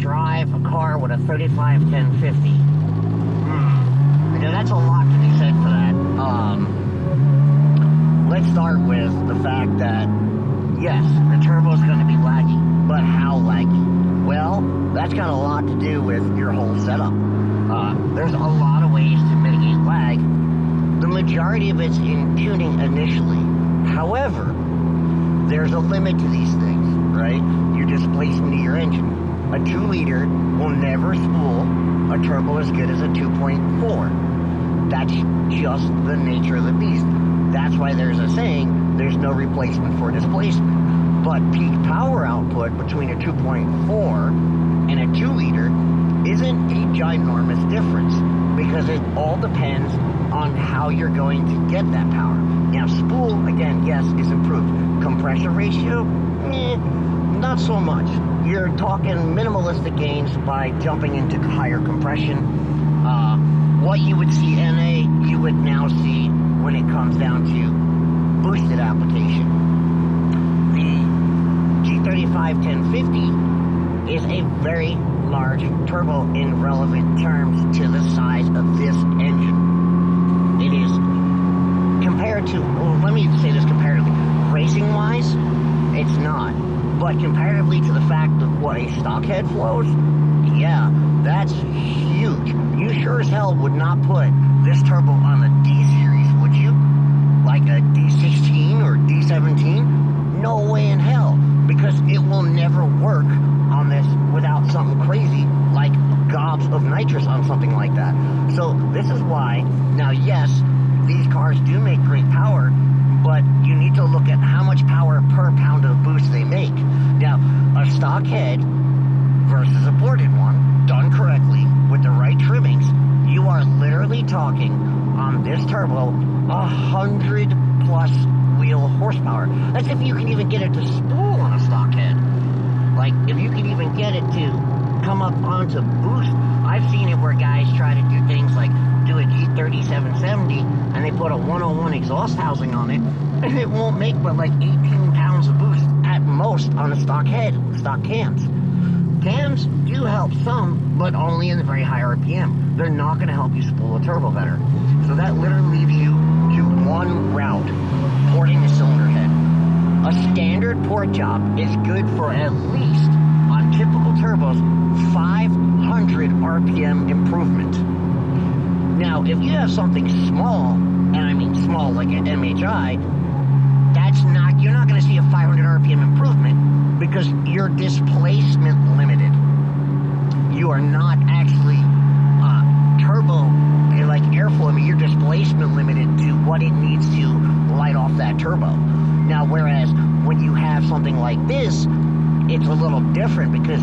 drive a car with a 351050. You know, that's a lot to be said for that. Let's start with the fact that, yes, the turbo is going to be laggy, but how laggy? Well, that's got a lot to do with your whole setup. There's a lot of ways to mitigate lag. The majority of it's in tuning initially. However, there's a limit to these things, right? Your displacement of your engine. A 2-liter will never spool a turbo as good as a 2.4. That's just the nature of the beast. That's why there's a saying, there's no replacement for displacement. But peak power output between a 2.4 and a 2-liter isn't a ginormous difference, because it all depends on how you're going to get that power. Now, spool, again, yes, is improved. Compression ratio, not so much. You're talking minimalistic gains by jumping into higher compression. What you would see NA, you would now see when it comes down to boosted application. The G351050 is a very large turbo in relevant terms to the size of this engine. It is compared to, well, let me say this comparatively, racing-wise, it's not. But comparatively to the fact of what a stock head flows, yeah, that's huge. You sure as hell would not put this turbo on the D-Series, would you? Like a D16 or D17? No way in hell, because it will never work on this without something crazy like gobs of nitrous on something like that. So this is why, now yes, these cars do make great power, but you need to look at how much power per pound of boost they make. Now, a stock head versus a ported one, done correctly with the right trimmings, you are literally talking on this turbo 100 plus wheel horsepower. That's if you can even get it to spool on a stock head. Like, if you can even get it to come up onto boost. I've seen it where guys try to do things like do a G3770 and they put a 101 exhaust housing on it, and it won't make but like 18 pounds of boost at most on a stock head, stock cams. Cams do help some, but only in the very high RPM. They're not going to help you spool a turbo better. So that literally leaves you to one route, porting the cylinder head. A standard port job is good for at least, on typical turbos, 500 RPM improvement. Now, if you have something small, and I mean small like an MHI, you're not going to see a 500 RPM improvement because you're displacement limited. You are not actually turbo, like airflow, I mean, you're displacement limited to what it needs to light off that turbo. Now, whereas when you have something like this, it's a little different, because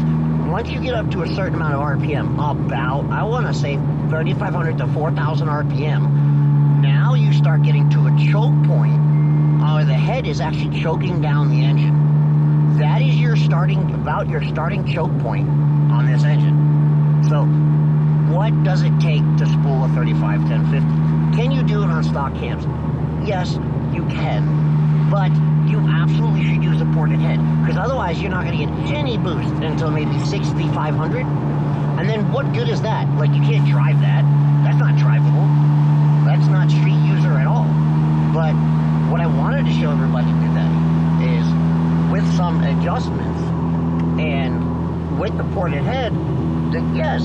once you get up to a certain amount of RPM, about, I want to say 3,500 to 4,000 RPM, now you start getting to a choke point, or the head is actually choking down the engine. That is your starting choke point on this engine. So, what does it take to spool a 351050? Can you do it on stock cams? Yes, you can, but you absolutely should use a ported head, because otherwise you're not going to get any boost until maybe 6,500. And then what good is that? Like, you can't drive that. That's not drivable. That's not street user at all. But what I wanted to show everybody today is, with some adjustments and with the ported head, that yes,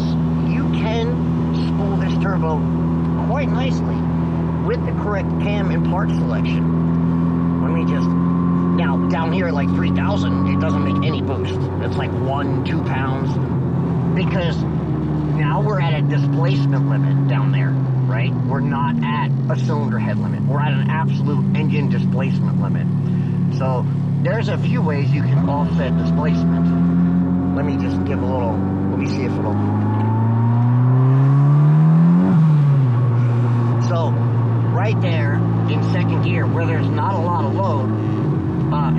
you can spool this turbo quite nicely with the correct cam and part selection. Let me just, now down here at like 3,000, it doesn't make any boost. It's like 1-2 pounds, because now we're at a displacement limit down there, right? We're not at a cylinder head limit. We're at an absolute engine displacement limit. So there's a few ways you can offset displacement. Let me just give a little, let me see if it'll. So right there in second gear, where there's not a lot of load,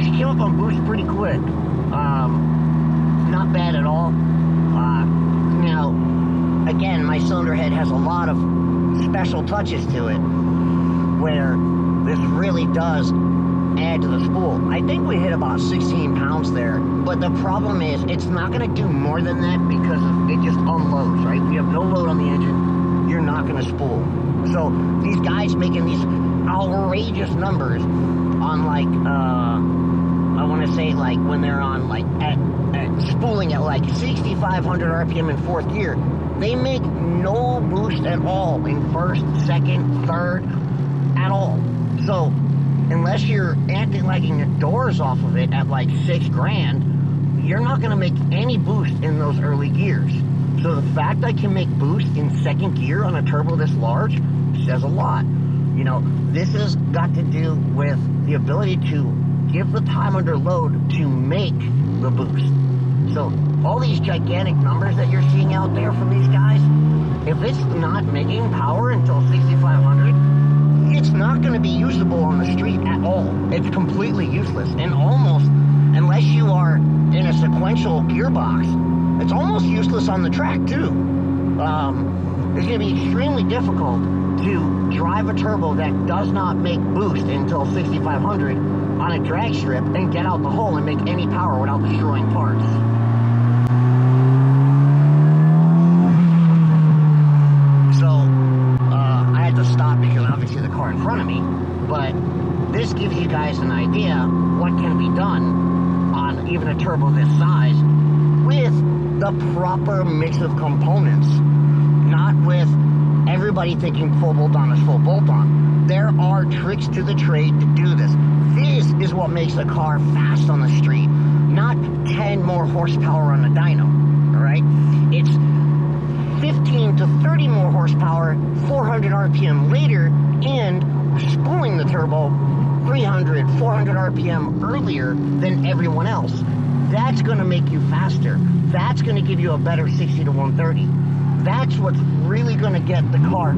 she came up on boost pretty quick. Not bad at all. Now, again, my cylinder head has a lot of special touches to it, where this really does add to the spool. I think we hit about 16 pounds there, but the problem is it's not going to do more than that because it just unloads, right? We have no load on the engine, you're not going to spool. So these guys making these outrageous numbers on like, I want to say like when they're on like at spooling at like 6,500 RPM in fourth gear, they make no boost at all in first, second, third, at all. So unless you're anti-lagging the doors off of it at like $6,000, you're not going to make any boost in those early gears. So the fact I can make boost in second gear on a turbo this large says a lot. You know, this has got to do with the ability to give the time under load to make the boost. So all these gigantic numbers that you're seeing out there from these guys, if it's not making power until 6,500, it's not going to be usable on the street at all. It's completely useless. And almost, unless you are in a sequential gearbox, it's almost useless on the track too. It's going to be extremely difficult to drive a turbo that does not make boost until 6,500 on a drag strip and get out the hole and make any power without destroying parts. So, I had to stop because obviously the car in front of me, but this gives you guys an idea what can be done on even a turbo this size with the proper mix of components, not with everybody thinking full bolt-on is full bolt-on. There are tricks to the trade to do this. This is what makes a car fast on the street, not 10 more horsepower on a dyno, all right? It's 15 to 30 more horsepower, 400 RPM later, and spooling the turbo 300, 400 RPM earlier than everyone else. That's going to make you faster. That's going to give you a better 60 to 130. That's what's really going to get the car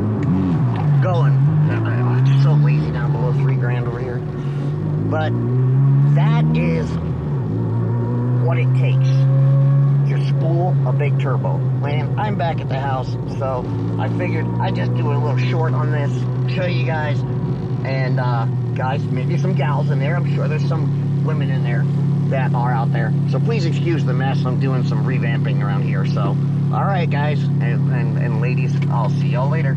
going. I'm just so lazy down below $3,000 over here. But that is what it takes to spool a big turbo. And I'm back at the house, so I figured I'd just do a little short on this, show you guys, and guys, maybe some gals in there. I'm sure there's some women in there that are out there. So please excuse the mess. I'm doing some revamping around here. So, all right, guys and ladies, I'll see y'all later.